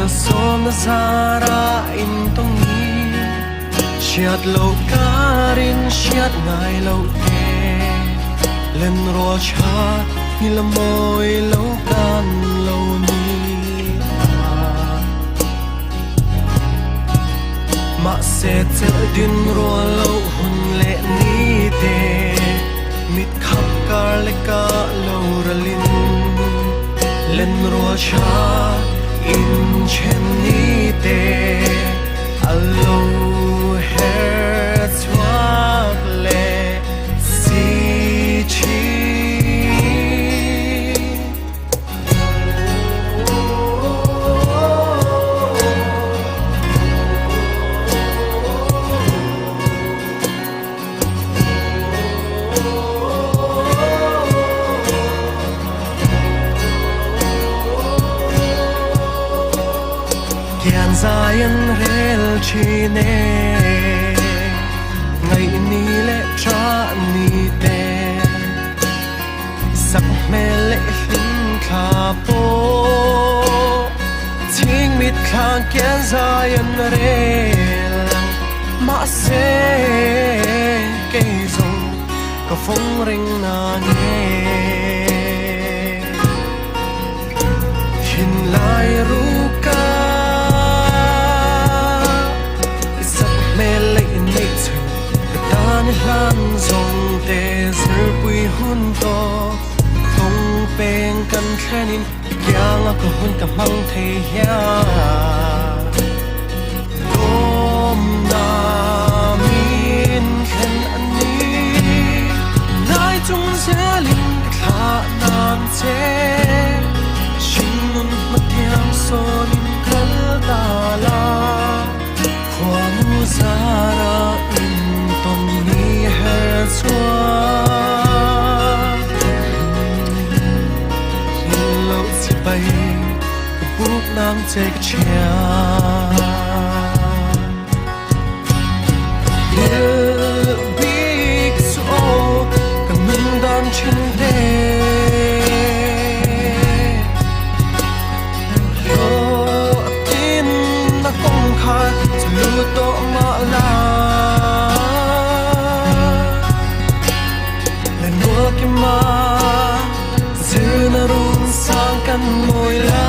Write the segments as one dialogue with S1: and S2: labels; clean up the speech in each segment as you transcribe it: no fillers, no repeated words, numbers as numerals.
S1: som na zara in tong ni siat lo karin siat ngai lo e len ro cha ni la moi lo kan lo ni ma se te din ro lo hun le ni te mit khap kar le ka lo ralin len ro cha in chen ni te alo her swak le si chi Zayan rel chi ne ngày ni lệ cha ni te sắc mê lệ hình kha po thing mit khang kian zayan rel ma se cây rong có phong ring na nghe hin lai ru ca lan dòng tê zir bùi hun to không bèn cần khen giang có hun cả mang thề ya đom na min khen anh đi nai chung sẽ linh khả nan chế xin nun mất tiếng son khal ta la khoa mu zara ton ni her swak lo CHIBAI ka buk nang tek chia big so ka min dan chin de lo tin na kong kha lu to ma la ma zina run sang kan moi la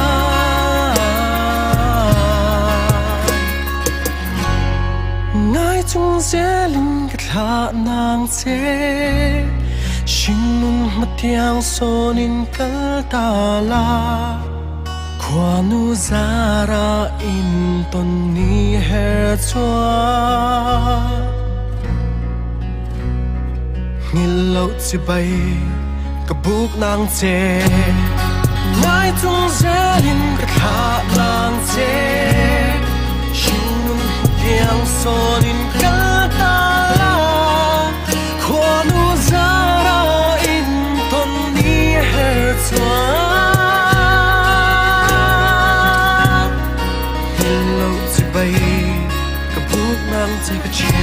S1: ngai chung se linh ka tha nang se shin nun matiang sonin kal ta la khwa nu zara in ton ni her chua LOH CHIBAI ka buk nang che ngai chung zelin ka tha nang che shinun tiang sonin ka ta la khwa nu zara in ton ni her chua LOH CHIBAI ka buk nang che ka chi